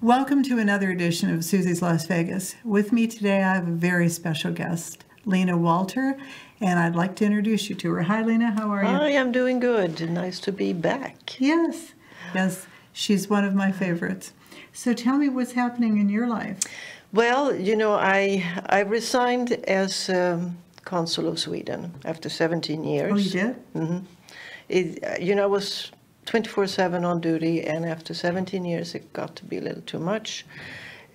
Welcome to another edition of Susie's Las Vegas. With me today, I have a very special guest, LENA WALTHER, and I'd like to introduce you to her. Hi, LENA. How are you? I am doing good. Nice to be back. Yes. She's one of my favorites. So tell me what's happening in your life. Well, you know, I resigned as consul of Sweden after 17 years. Oh, you did? Mm-hmm. I was 24/7 on duty, and after 17 years it got to be a little too much,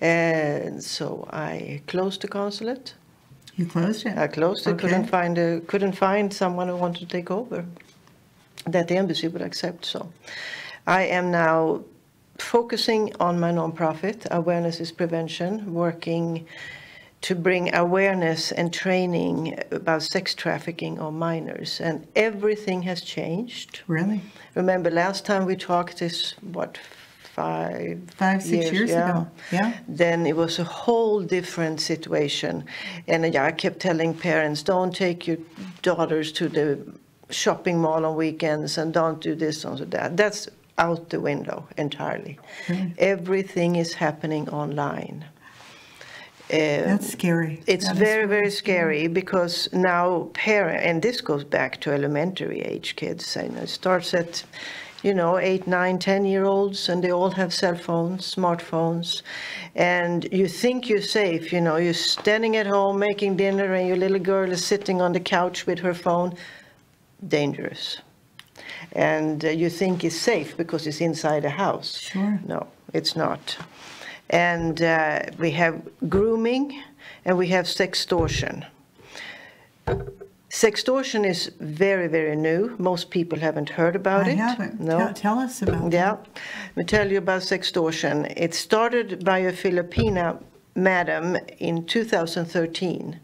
and so I closed the consulate. You closed it? I closed it. Okay. Couldn't find someone who wanted to take over that the embassy would accept. So I am now focusing on my nonprofit, Awareness is Prevention, working to bring awareness and training about sex trafficking of minors. And everything has changed. Really? Remember, last time we talked is, what, 6 years ago. Yeah. Then it was a whole different situation. And I kept telling parents, don't take your daughters to the shopping mall on weekends, and don't do this, don't do that. That's out the window entirely. Really? Everything is happening online. That's scary. It's very, very scary because now and this goes back to elementary age kids. It starts at, 8, 9, 10-year-olds, and they all have cell phones, smartphones, and you think you're safe. You're standing at home making dinner, and your little girl is sitting on the couch with her phone. Dangerous. And you think it's safe because it's inside a house. Sure. No, it's not. And we have grooming, and we have sextortion. Sextortion is very, very new. Most people haven't heard about it. I haven't. No. Tell us about it. Yeah. Let me tell you about sextortion. It started by a Filipina madam in 2013,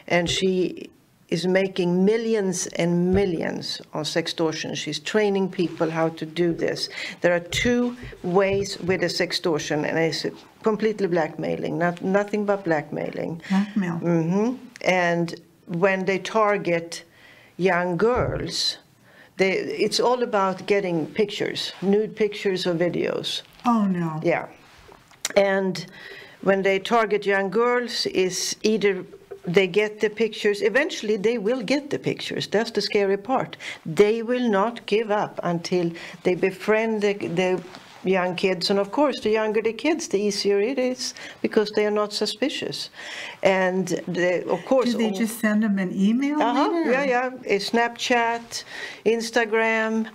and she is making millions and millions on sextortion. She's training people how to do this. There are two ways with the sextortion, and it's completely blackmailing, nothing but blackmailing. Blackmail. Mm-hmm. And when they target young girls, it's all about getting pictures, nude pictures or videos. Oh, no. Yeah. And when they target young girls, is either they get the pictures. Eventually, they will get the pictures. That's the scary part. They will not give up until they befriend the young kids. And of course, the younger the kids, the easier it is because they are not suspicious. And of course, do they just send them an email? Yeah. Snapchat, Instagram,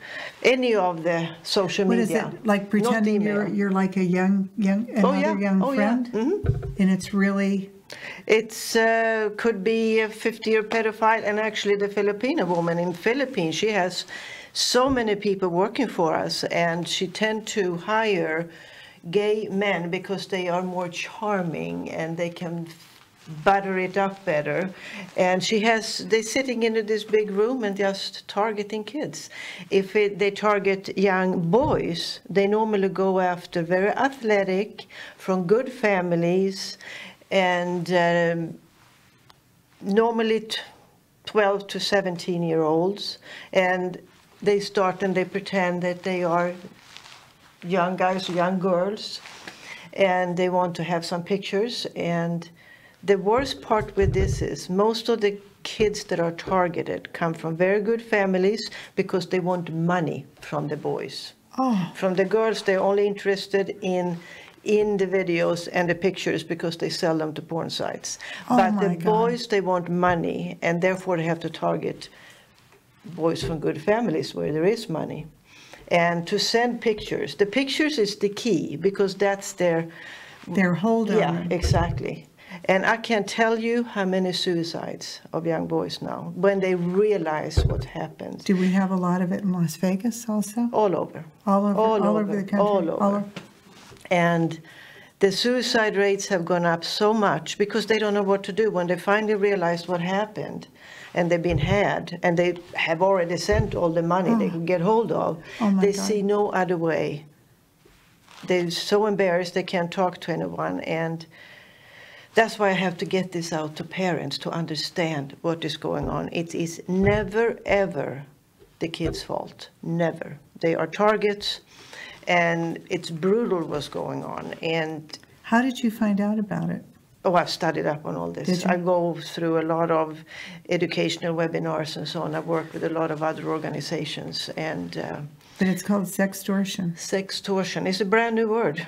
any of the social media. What is it, like pretending you're like a young young friend? Yeah. Mm-hmm. And it's really... It's could be a 50-year pedophile, and actually the Filipino woman in Philippines, she has so many people working for us, and she tend to hire gay men because they are more charming and they can butter it up better. And they're sitting in this big room and just targeting kids. If they target young boys, they normally go after very athletic, from good families, and normally 12 to 17-year-olds, and they start and they pretend that they are young guys or young girls, and they want to have some pictures. And the worst part with this is most of the kids that are targeted come from very good families because they want money from the boys. Oh. From the girls, they're only interested in the videos and the pictures because they sell them to porn sites. Oh, but my the God. boys, they want money, and therefore they have to target boys from good families where there is money. And to send pictures. The pictures is the key because that's their hold on. Yeah, exactly. And I can't tell you how many suicides of young boys now when they realize what happened. Do we have a lot of it in Las Vegas also? All over. All over the country? All over. And the suicide rates have gone up so much because they don't know what to do. When they finally realized what happened, and they've been had, and they have already sent all the money they could get hold of, they see no other way. They're so embarrassed they can't talk to anyone. And that's why I have to get this out to parents to understand what is going on. It is never, ever the kids' fault. Never. They are targets. and it's brutal what's going on. And how did you find out about it? oh, I've studied up on all this. Did you? I go through a lot of educational webinars and so on. I've worked with a lot of other organizations. And but it's called sextortion. Sextortion is a brand new word.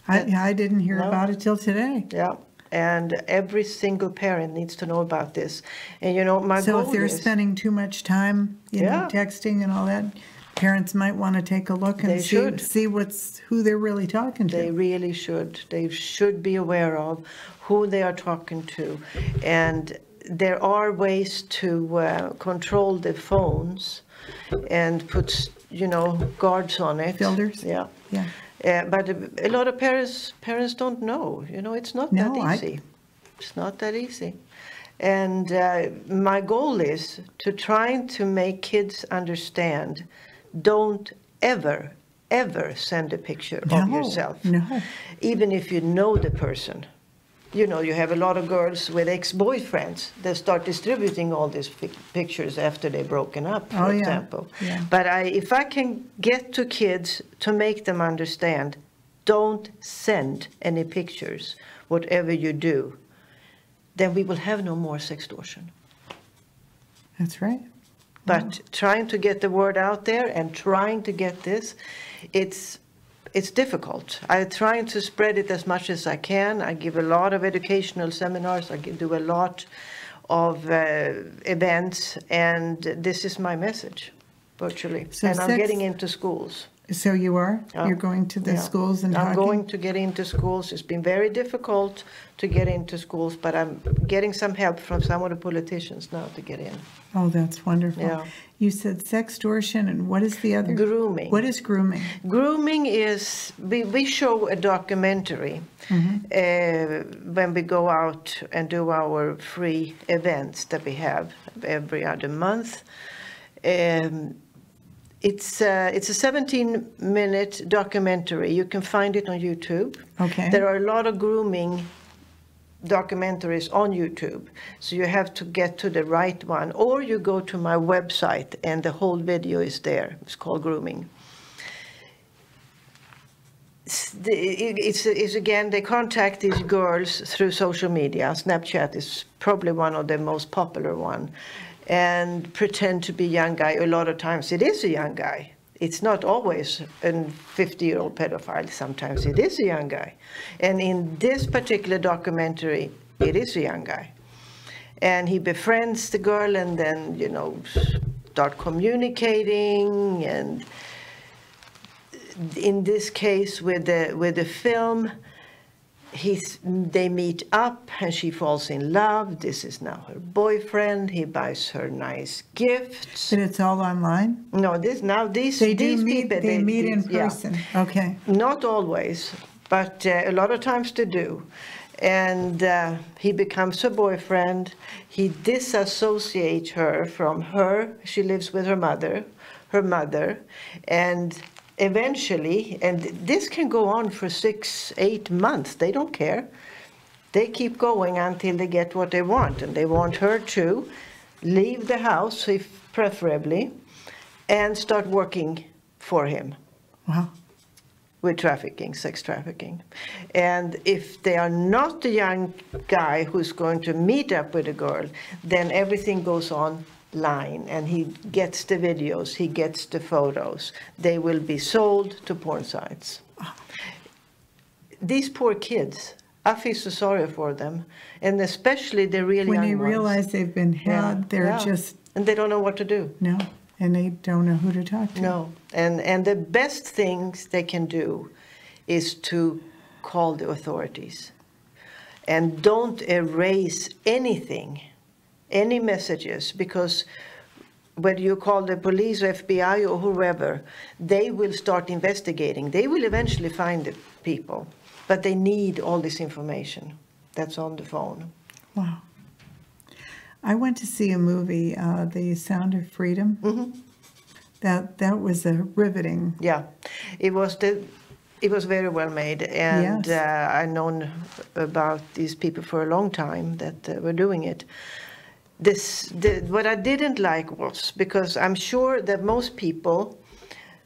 I didn't hear about it till today. Yeah. And every single parent needs to know about this. And, you know, my goal is... So if they're spending too much time, you know, texting and all that, parents might want to take a look and see who they're really talking to. They really should. They should be aware of who they are talking to. And there are ways to control the phones and put, you know, guards on it. Filters? Yeah. Yeah. But a lot of parents don't know. You know, it's not that easy. It's not that easy. And my goal is to try to make kids understand, don't ever, ever send a picture of yourself. No. Even if you know the person. You know, you have a lot of girls with ex-boyfriends that start distributing all these pictures after they've broken up, for example. Yeah. But if I can get to kids to make them understand, don't send any pictures, whatever you do, then we will have no more sextortion. That's right. But trying to get the word out there and trying to get this, it's difficult. I'm trying to spread it as much as I can. I give a lot of educational seminars. I do a lot of events, and this is my message, virtually. So and I'm getting into schools. So you are? You're going to the schools and talking? I'm going to get into schools. It's been very difficult to get into schools, but I'm getting some help from some of the politicians now to get in. Oh, that's wonderful. Yeah. You said sextortion, and what is the other? Grooming. What is grooming? Grooming is, we show a documentary when we go out and do our free events that we have every other month. It's a 17-minute documentary. You can find it on YouTube. Okay. There are a lot of grooming documentaries on YouTube, so you have to get to the right one, or you go to my website and the whole video is there. It's called Grooming. It's again, they contact these girls through social media. Snapchat is probably one of the most popular one, and pretend to be a young guy. A lot of times it is a young guy. It's not always a 50-year-old pedophile. Sometimes it is a young guy. And in this particular documentary, it is a young guy. And he befriends the girl and then, you know, start communicating. And in this case, with the film, they meet up and she falls in love. This is now her boyfriend. He buys her nice gifts. But it's all online? No, these people they meet in person. Yeah. Okay. Not always, but a lot of times they do. And he becomes her boyfriend. He disassociates her from her. She lives with her mother, and eventually, and this can go on for 6-8 months. They don't care. They keep going until they get what they want. And they want her to leave the house, if preferably, and start working for him. Wow. With trafficking, sex trafficking. And if they are not the young guy who's going to meet up with a girl, then everything goes on line, and he gets the videos, he gets the photos. They will be sold to porn sites. These poor kids, I feel so sorry for them, and especially the really young ones. When they realize they've been had, they're just... And they don't know what to do. No, and they don't know who to talk to. No, and the best things they can do is to call the authorities. And don't erase anything, any messages, because whether you call the police or FBI or whoever, they will start investigating. They will eventually find the people, but they need all this information that's on the phone. Wow. I went to see a movie, The Sound of Freedom. Mm-hmm. That was a riveting. Yeah, it was very well made, and yes. I've known about these people for a long time that were doing it. What I didn't like was, because I'm sure that most people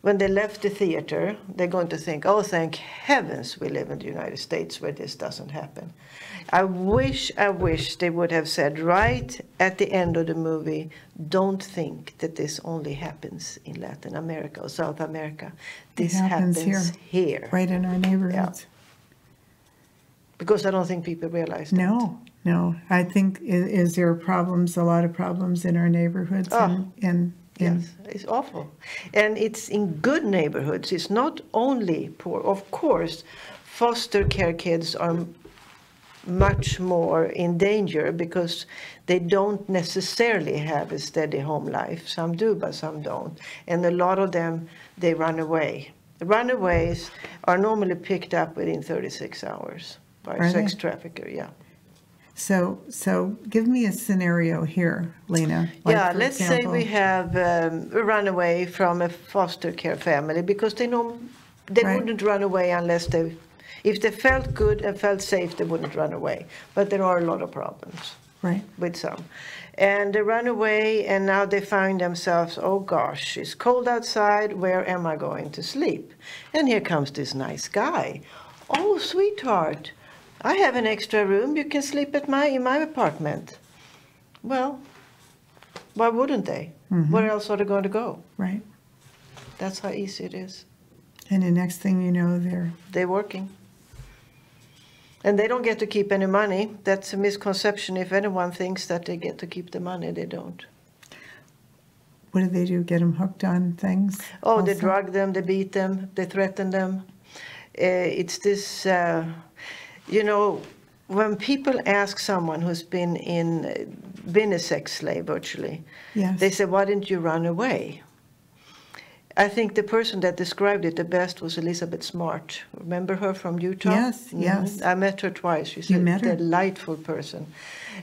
when they left the theater, they're going to think, oh, thank heavens we live in the United States where this doesn't happen. I wish they would have said right at the end of the movie, don't think that this only happens in Latin America or South America. This happens here. Right in our neighborhoods. Yeah. Because I don't think people realize that. No. I think, is there problems, a lot of problems in our neighborhoods? Yes, it's awful. And it's in good neighborhoods. It's not only poor. Of course, foster care kids are much more in danger because they don't necessarily have a steady home life. Some do, but some don't. And a lot of them, they run away. The runaways are normally picked up within 36 hours by a sex trafficker, yeah. So give me a scenario here, Lena. Like let's say we have a runaway from a foster care family because they wouldn't run away unless if they felt good and felt safe, they wouldn't run away. But there are a lot of problems with some. And they run away and now they find themselves, oh gosh, it's cold outside, where am I going to sleep? And here comes this nice guy. Oh, sweetheart, I have an extra room. You can sleep in my apartment. Well, why wouldn't they? Mm-hmm. Where else are they going to go? Right. That's how easy it is. And the next thing you know, they're working. And they don't get to keep any money. That's a misconception. If anyone thinks that they get to keep the money, they don't. What do they do? Get them hooked on things? Oh, they drug them, they beat them, they threaten them. It's this... when people ask someone who's been a sex slave virtually, they say, why didn't you run away? I think the person that described it the best was Elizabeth Smart. Remember her from Utah? Yes, yes. I met her twice. She's a delightful person.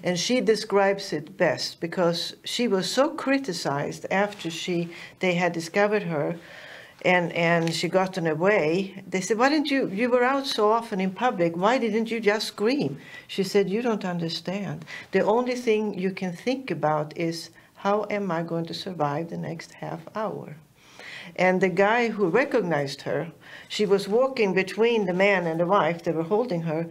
And she describes it best because she was so criticized after they had discovered her. And she gotten away. They said, why didn't you were out so often in public, why didn't you just scream? She said, you don't understand. The only thing you can think about is, how am I going to survive the next half hour? And the guy who recognized her, she was walking between the man and the wife, they were holding her.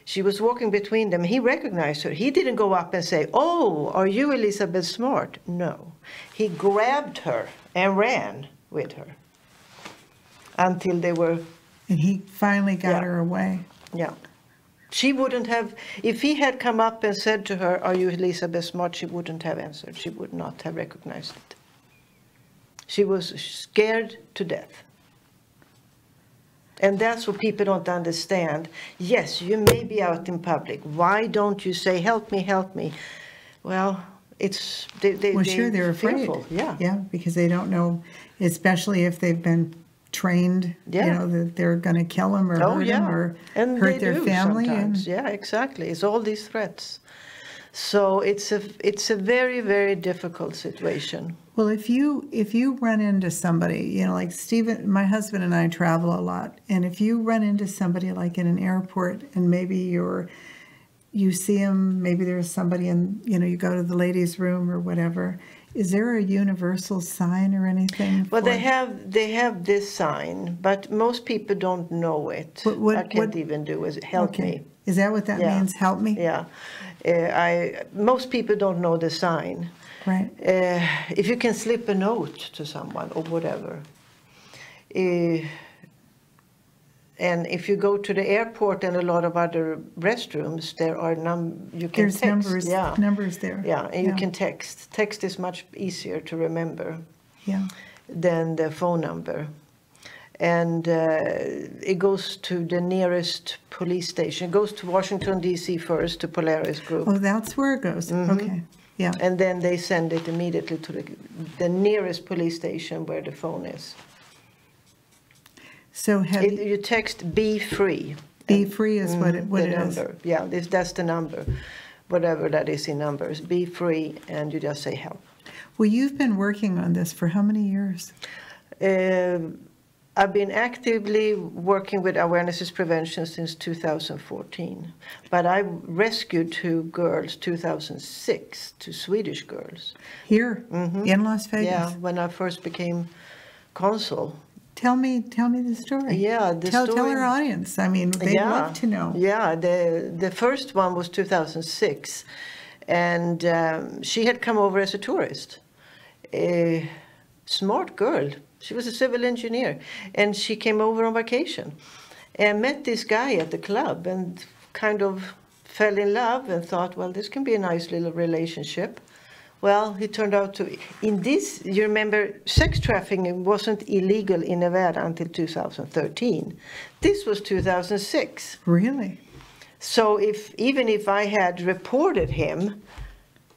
She was walking between them. He recognized her. He didn't go up and say, oh, are you Elizabeth Smart? No. He grabbed her and ran with her. Until they were... And he finally got her away. Yeah. She wouldn't have... If he had come up and said to her, are you Elizabeth Smart? She wouldn't have answered. She would not have recognized it. She was scared to death. And that's what people don't understand. Yes, you may be out in public. Why don't you say, help me, help me? Well, it's... they're afraid. Yeah, because they don't know, especially if they've been trained, that they're going to kill them or hurt them or hurt their family. Yeah, exactly. It's all these threats. So it's a very, very difficult situation. Well, if you run into somebody, like Stephen, my husband and I travel a lot, and if you run into somebody like in an airport and maybe you see them, maybe there's somebody in, you go to the ladies' room or whatever. Is there a universal sign or anything? Well, they have this sign, but most people don't know it. I can't even do is help me. Is that what that means? Help me? Yeah. Most people don't know the sign. Right. If you can slip a note to someone or whatever. And if you go to the airport and a lot of other restrooms, there are you can text. There's numbers there. Yeah, and you can text. Text is much easier to remember than the phone number. And it goes to the nearest police station. It goes to Washington, D.C. first, to Polaris Group. Oh, that's where it goes. Mm-hmm. Okay. Yeah. And then they send it immediately to the nearest police station where the phone is. So you text "be free." Be free is what it number. is. Yeah, that's the number, whatever that is in numbers. Be free, and you just say help. Well, you've been working on this for how many years? I've been actively working with awareness prevention since 2014, but I rescued 2 girls 2006, 2 Swedish girls. Here in Las Vegas? Yeah, when I first became consul. Tell me the story. Yeah, the tell story. our audience. I mean, they'd love to know. Yeah, the first one was 2006, and she had come over as a tourist. A smart girl. She was a civil engineer, and she came over on vacation and met this guy at the club and kind of fell in love and thought, well, this can be a nice little relationship. Well, he turned out to, in this, you remember, sex trafficking wasn't illegal in Nevada until 2013. This was 2006. Really? So even if I had reported him,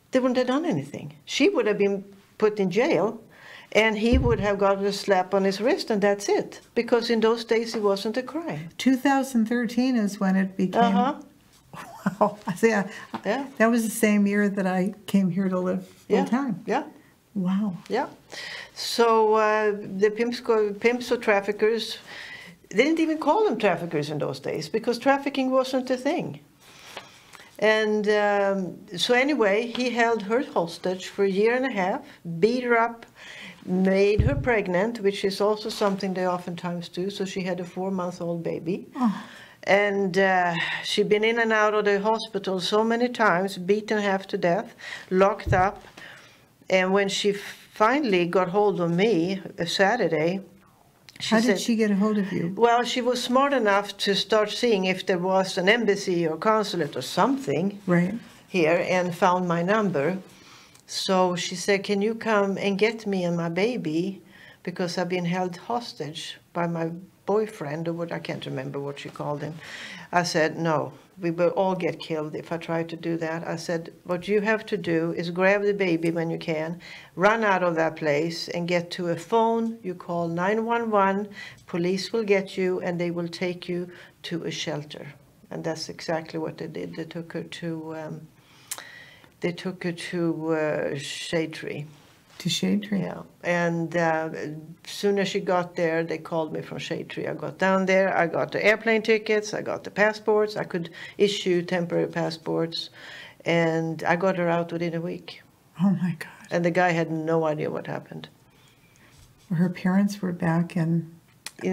they wouldn't have done anything. She would have been put in jail, and he would have got a slap on his wrist, and that's it. Because in those days, it wasn't a crime. 2013 is when it became... Wow. Yeah. That was the same year that I came here to live full time. Yeah. Wow. Yeah. So the pimps or traffickers, they didn't even call them traffickers in those days because trafficking wasn't a thing. And so anyway, he held her hostage for a year and a half, beat her up, made her pregnant, which is also something they oftentimes do. So she had a 4-month-old baby. Oh. And she'd been in and out of the hospital so many times, beaten half to death, locked up. And when she finally got hold of me a Saturday, How did she get a hold of you? Well, she was smart enough to start seeing if there was an embassy or consulate or something here, and found my number. So she said, can you come and get me and my baby, because I've been held hostage by my boyfriend, or what, I can't remember what she called him. I said, no, we will all get killed if I try to do that. I said, what you have to do is grab the baby when you can, run out of that place and get to a phone. You call 911, police will get you, and they will take you to a shelter. And that's exactly what they did. They took her to Shade Tree. To Shade Tree? Yeah. And as soon as she got there, they called me from Shade Tree. I got down there, I got the airplane tickets, I got the passports. I could issue temporary passports. And I got her out within a week. Oh, my God. And the guy had no idea what happened. Her parents were back in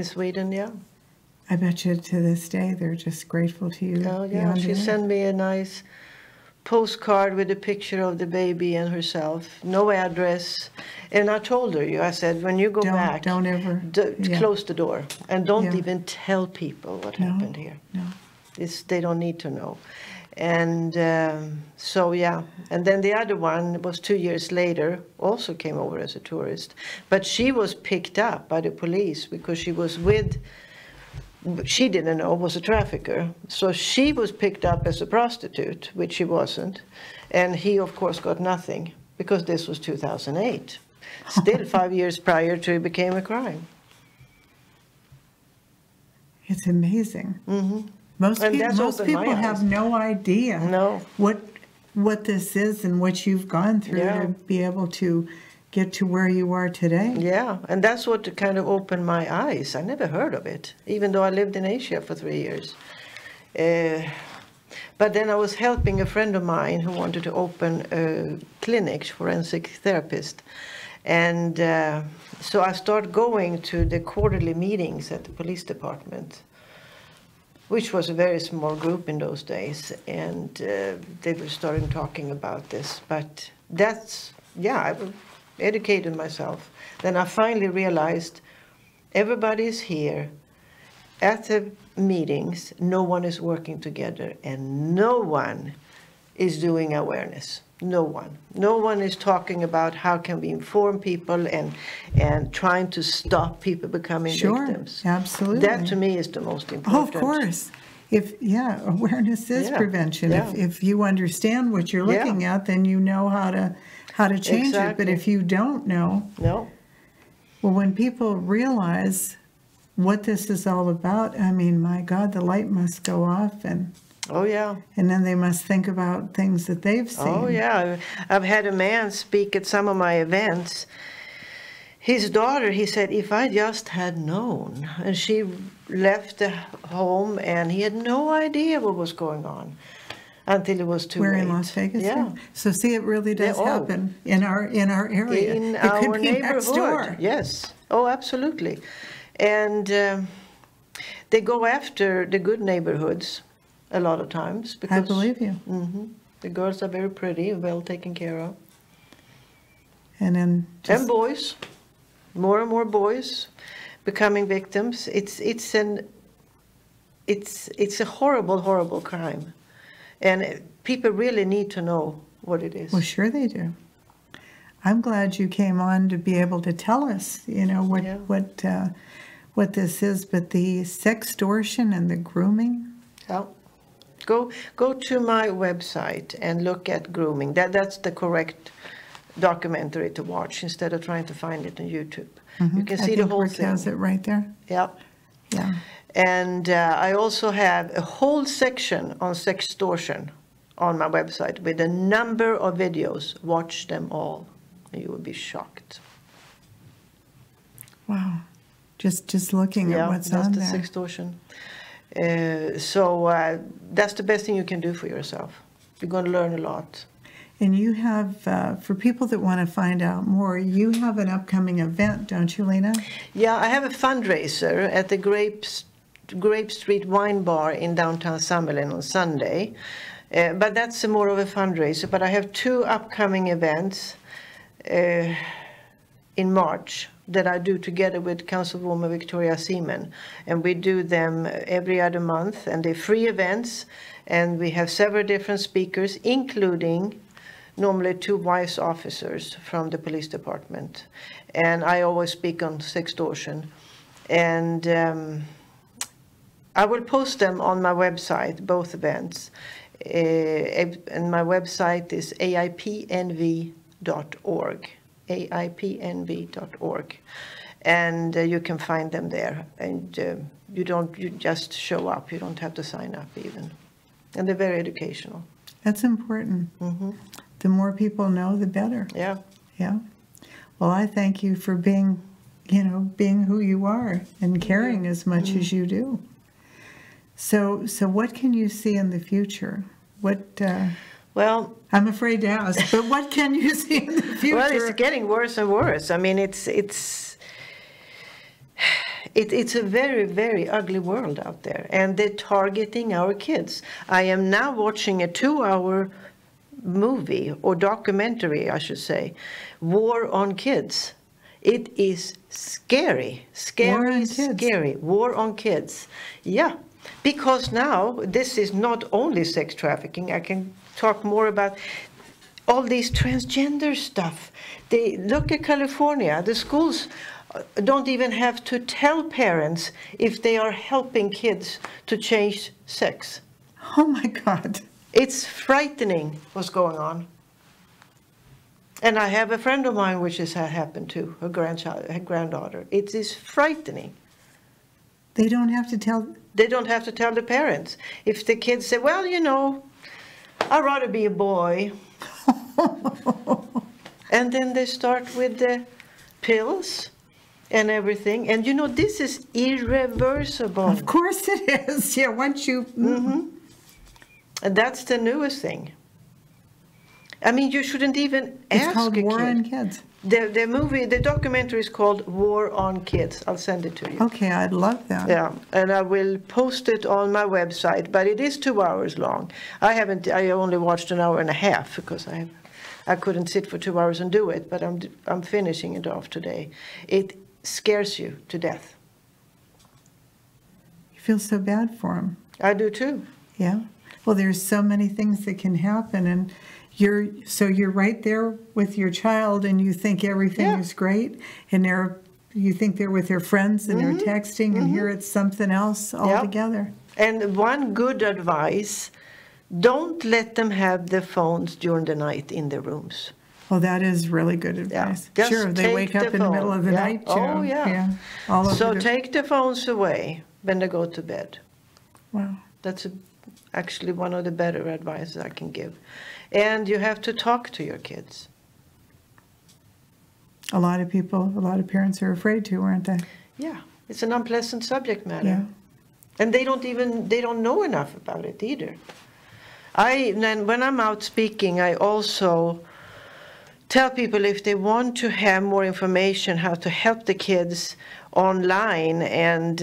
Sweden, yeah. I bet you to this day they're just grateful to you. Oh, yeah. She sent me a nice postcard with a picture of the baby and herself, no address. And I told her, I said, when you go back, don't ever close the door and don't even tell people what happened here. No. They don't need to know. And so, yeah. And then the other one was 2 years later, also came over as a tourist. But she was picked up by the police because she was with, she didn't know, was a trafficker. So she was picked up as a prostitute, which she wasn't. And he, of course, got nothing because this was 2008. Still 5 years prior to it became a crime. It's amazing. Mm-hmm. Most people have no idea what this is and what you've gone through to be able to get to where you are today. Yeah, and that's what kind of opened my eyes. I never heard of it, even though I lived in Asia for 3 years. But then I was helping a friend of mine who wanted to open a clinic, forensic therapist. And so I started going to the quarterly meetings at the police department, which was a very small group in those days. And they were starting talking about this. But that's, I educated myself. Then I finally realized everybody's here at the meetings, no one is working together, and no one is doing awareness. No one. No one is talking about how can we inform people and trying to stop people becoming victims. Absolutely. That to me is the most important. Oh, of course. Awareness is prevention. Yeah. If you understand what you're looking at, then you know how to change it. But if you don't know, well, when people realize what this is all about, I mean, my God, the light must go off, and and then they must think about things that they've seen. Oh yeah, I've had a man speak at some of my events. His daughter, he said, if I just had known, and she left the home, and he had no idea what was going on until it was too late. We're in Las Vegas. Yeah. So see, it really does happen in our area. In it our could be neighborhood. Next door. Yes. Oh, absolutely. And they go after the good neighborhoods a lot of times. Because, I believe you. The girls are very pretty, well taken care of. And then And boys, more and more boys becoming victims. It's a horrible, horrible crime. And people really need to know what it is. Well, sure they do. I'm glad you came on to be able to tell us, you know, what this is. But the sextortion and the grooming. Yeah. Go to my website and look at grooming. That's the correct documentary to watch instead of trying to find it on YouTube. You can see the whole Rick thing. has it right there. Yeah. Yeah. And I also have a whole section on sextortion on my website with a number of videos. Watch them all, and you will be shocked. Wow. Just looking at what's on there. Yeah, that's the sextortion. So that's the best thing you can do for yourself. You're going to learn a lot. And you have, for people that want to find out more, you have an upcoming event, don't you, Lena? Yeah, I have a fundraiser at the Grape Street Wine Bar in downtown Summerlin on Sunday. But that's more of a fundraiser. But I have 2 upcoming events in March that I do together with Councilwoman Victoria Seaman. And we do them every other month. And they're free events. And we have several different speakers, including normally 2 vice officers from the police department. And I always speak on sextortion. And I will post them on my website, both events. And my website is aipnv.org. aipnv.org. And you can find them there. And you just show up. You don't have to sign up even. And they're very educational. That's important. The more people know, the better. Yeah. Yeah. Well, I thank you for being who you are and caring as much as you do. So what can you see in the future? Well, I'm afraid to ask, but what can you see in the future? Well, it's getting worse and worse. I mean, it's a very, very ugly world out there, and they're targeting our kids. I am now watching a 2-hour movie, or documentary, I should say, War on Kids. It is scary. War on kids. Yeah, because now this is not only sex trafficking. I can talk more about all these transgender stuff. They look at California. The schools don't even have to tell parents if they are helping kids to change sex. Oh my God. It's frightening what's going on. And I have a friend of mine which has happened to her granddaughter. It is frightening. They don't have to tell. They don't have to tell the parents. If the kids say, well, I'd rather be a boy. And then they start with the pills and everything. And this is irreversible. Of course it is. Yeah, once you... And that's the newest thing. I mean, you shouldn't even ask a kid. It's called War on Kids. The documentary is called War on Kids. I'll send it to you. Okay, I'd love that. Yeah, and I will post it on my website, but it is 2 hours long. I only watched an hour and a half because I couldn't sit for 2 hours and do it, but I'm finishing it off today. It scares you to death. You feel so bad for them. I do too. Yeah. Well, there's so many things that can happen, and you're right there with your child, and you think everything is great, and you think they're with their friends and they're texting, and here it's something else altogether. And one good advice: don't let them have their phones during the night in their rooms. Well, that is really good advice. Yeah. Sure, they wake up in the middle of the night. Oh, yeah. So take the phones away when they go to bed. Wow. That's actually one of the better advice I can give. And you have to talk to your kids. A lot of parents are afraid to, aren't they? Yeah, it's an unpleasant subject matter. Yeah. And they don't know enough about it either. When I'm out speaking, I also tell people if they want to have more information how to help the kids online, and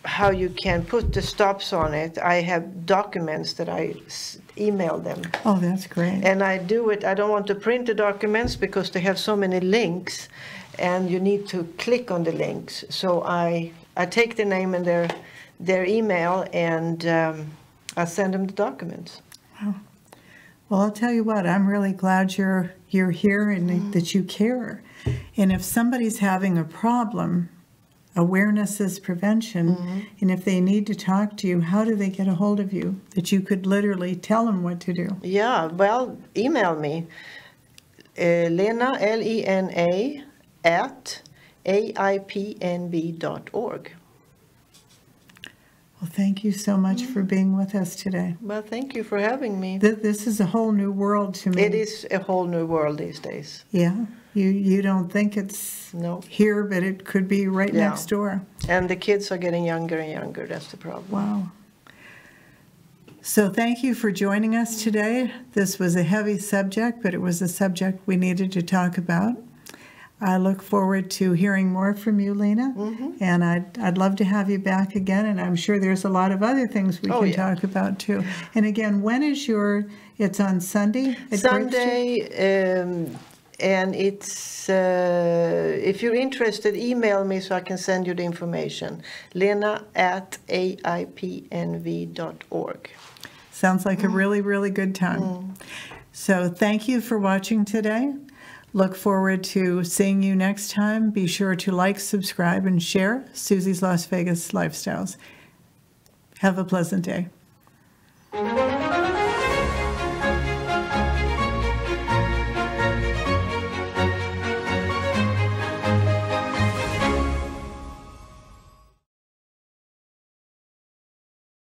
how you can put the stops on it. I have documents that I email them. Oh, that's great. And I do it, I don't want to print the documents because they have so many links and you need to click on the links. So I take the name and their email, and I send them the documents. Wow. Well, I'll tell you what, I'm really glad you're here and that you care. And if somebody's having a problem, awareness is prevention, and if they need to talk to you, how do they get a hold of you? That you could literally tell them what to do. Yeah, well, email me, Lena, L-E-N-A, at aipnb.org. Well, thank you so much for being with us today. Well, thank you for having me. This is a whole new world to me. It is a whole new world these days. Yeah, you don't think it's here, but it could be right next door. And the kids are getting younger and younger. That's the problem. Wow. So thank you for joining us today. This was a heavy subject, but it was a subject we needed to talk about. I look forward to hearing more from you, Lena, and I'd love to have you back again, and I'm sure there's a lot of other things we can talk about too. And again, when is it's on Sunday? Sunday, and it's, if you're interested, email me so I can send you the information. Lena at aipnv.org. Sounds like a really, really good time. So thank you for watching today. Look forward to seeing you next time. Be sure to like, subscribe, and share Susie's Las Vegas Lifestyles. Have a pleasant day.